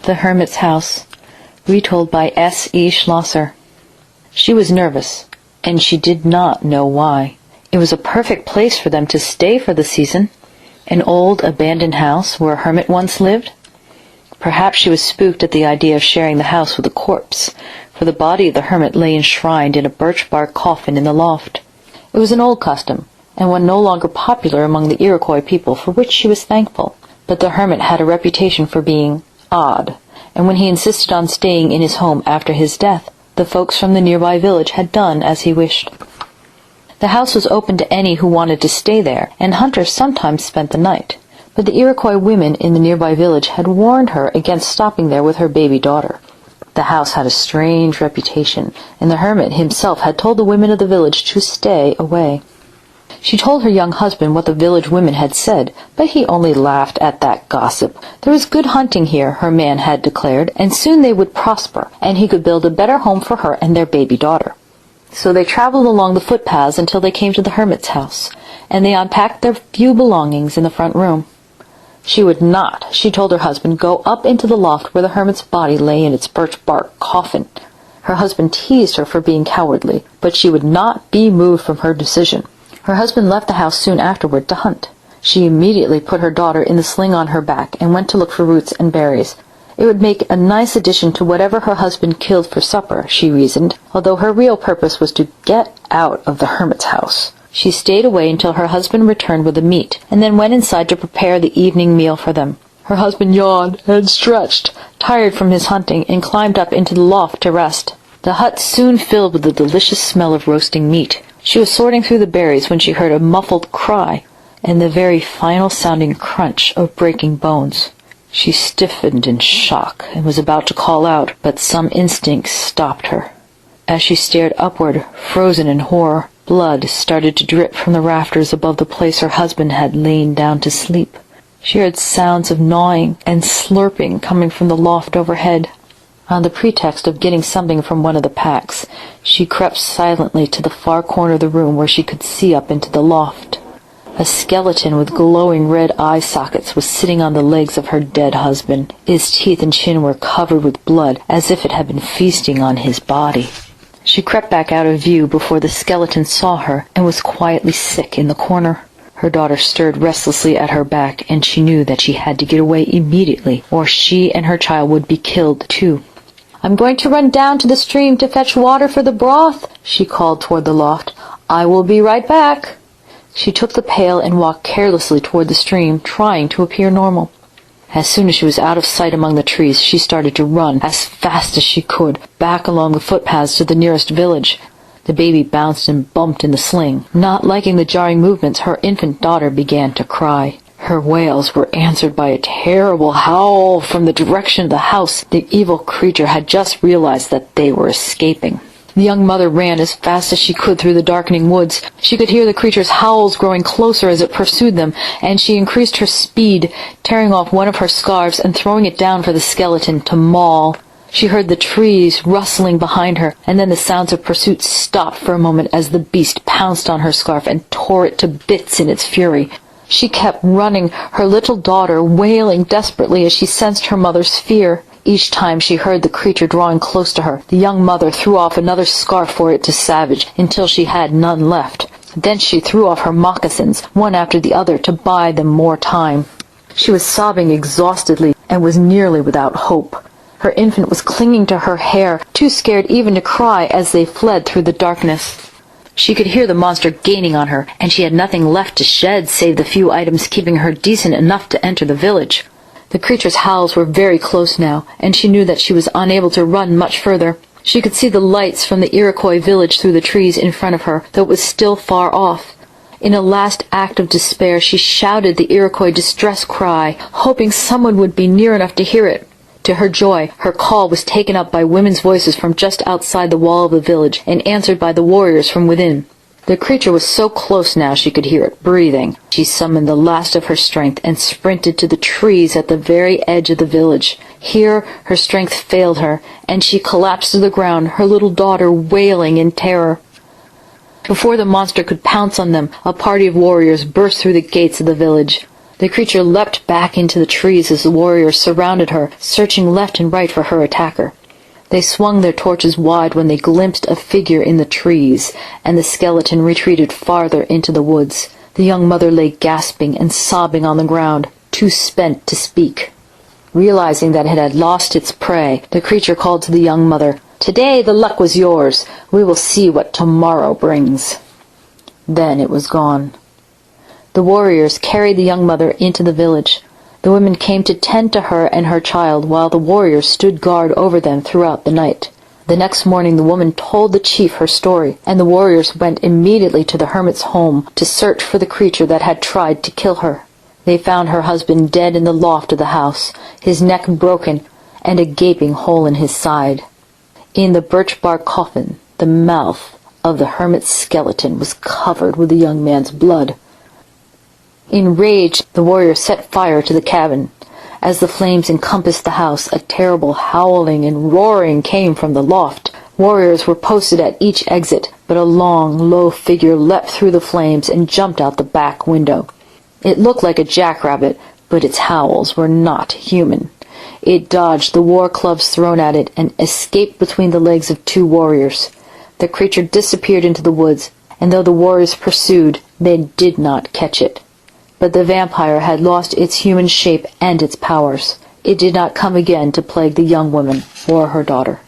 The Hermit's House, retold by S. E. Schlosser. She was nervous, and she did not know why. It was a perfect place for them to stay for the season, an old abandoned house where a hermit once lived. Perhaps she was spooked at the idea of sharing the house with a corpse, for the body of the hermit lay enshrined in a birch-bark coffin in the loft. It was an old custom, and one no longer popular among the Iroquois people, for which she was thankful. But the hermit had a reputation for being odd, and when he insisted on staying in his home after his death, the folks from the nearby village had done as he wished. The house was open to any who wanted to stay there, and hunters sometimes spent the night. But the Iroquois women in the nearby village had warned her against stopping there with her baby daughter. The house had a strange reputation, and the hermit himself had told the women of the village to stay away. She told her young husband what the village women had said, but he only laughed at that gossip. There was good hunting here, her man had declared, and soon they would prosper, and he could build a better home for her and their baby daughter. So they traveled along the footpaths until they came to the hermit's house, and they unpacked their few belongings in the front room. She would not, she told her husband, go up into the loft where the hermit's body lay in its birch-bark coffin. Her husband teased her for being cowardly, but she would not be moved from her decision. Her husband left the house soon afterward to hunt. She immediately put her daughter in the sling on her back and went to look for roots and berries. It would make a nice addition to whatever her husband killed for supper, she reasoned, although her real purpose was to get out of the hermit's house. She stayed away until her husband returned with the meat, and then went inside to prepare the evening meal for them. Her husband yawned and stretched, tired from his hunting, and climbed up into the loft to rest. The hut soon filled with the delicious smell of roasting meat. She was sorting through the berries when she heard a muffled cry and the very final-sounding crunch of breaking bones. She stiffened in shock and was about to call out, but some instinct stopped her. As she stared upward, frozen in horror, blood started to drip from the rafters above the place her husband had lain down to sleep. She heard sounds of gnawing and slurping coming from the loft overhead. On the pretext of getting something from one of the packs, she crept silently to the far corner of the room where she could see up into the loft. A skeleton with glowing red eye sockets was sitting on the legs of her dead husband. His teeth and chin were covered with blood, as if it had been feasting on his body. She crept back out of view before the skeleton saw her and was quietly sick in the corner. Her daughter stirred restlessly at her back, and she knew that she had to get away immediately, or she and her child would be killed too. "I'm going to run down to the stream to fetch water for the broth," she called toward the loft. "I will be right back." She took the pail and walked carelessly toward the stream, trying to appear normal. As soon as she was out of sight among the trees, she started to run as fast as she could, back along the footpaths to the nearest village. The baby bounced and bumped in the sling. Not liking the jarring movements, her infant daughter began to cry. Her wails were answered by a terrible howl from the direction of the house. The evil creature had just realized that they were escaping. The young mother ran as fast as she could through the darkening woods. She could hear the creature's howls growing closer as it pursued them, and she increased her speed, tearing off one of her scarves and throwing it down for the skeleton to maul. She heard the trees rustling behind her, and then the sounds of pursuit stopped for a moment as the beast pounced on her scarf and tore it to bits in its fury. She kept running, her little daughter wailing desperately as she sensed her mother's fear. Each time she heard the creature drawing close to her, the young mother threw off another scarf for it to savage, until she had none left. Then she threw off her moccasins, one after the other, to buy them more time. She was sobbing exhaustedly, and was nearly without hope. Her infant was clinging to her hair, too scared even to cry as they fled through the darkness. She could hear the monster gaining on her, and she had nothing left to shed save the few items keeping her decent enough to enter the village. The creature's howls were very close now, and she knew that she was unable to run much further. She could see the lights from the Iroquois village through the trees in front of her, though it was still far off. In a last act of despair, she shouted the Iroquois distress cry, hoping someone would be near enough to hear it. To her joy, her call was taken up by women's voices from just outside the wall of the village, and answered by the warriors from within. The creature was so close now she could hear it breathing. She summoned the last of her strength and sprinted to the trees at the very edge of the village. Here her strength failed her, and she collapsed to the ground, her little daughter wailing in terror. Before the monster could pounce on them, a party of warriors burst through the gates of the village. The creature leapt back into the trees as the warriors surrounded her, searching left and right for her attacker. They swung their torches wide when they glimpsed a figure in the trees, and the skeleton retreated farther into the woods. The young mother lay gasping and sobbing on the ground, too spent to speak. Realizing that it had lost its prey, the creature called to the young mother, "Today the luck was yours. We will see what tomorrow brings." Then it was gone. The warriors carried the young mother into the village. The women came to tend to her and her child while the warriors stood guard over them throughout the night. The next morning the woman told the chief her story, and the warriors went immediately to the hermit's home to search for the creature that had tried to kill her. They found her husband dead in the loft of the house, his neck broken, and a gaping hole in his side. In the birch bark coffin, the mouth of the hermit's skeleton was covered with the young man's blood. Enraged, the warrior set fire to the cabin. As the flames encompassed the house, a terrible howling and roaring came from the loft. Warriors were posted at each exit, but a long, low figure leapt through the flames and jumped out the back window. It looked like a jackrabbit, but its howls were not human. It dodged the war clubs thrown at it and escaped between the legs of two warriors. The creature disappeared into the woods, and though the warriors pursued, they did not catch it. But the vampire had lost its human shape and its powers. It did not come again to plague the young woman or her daughter.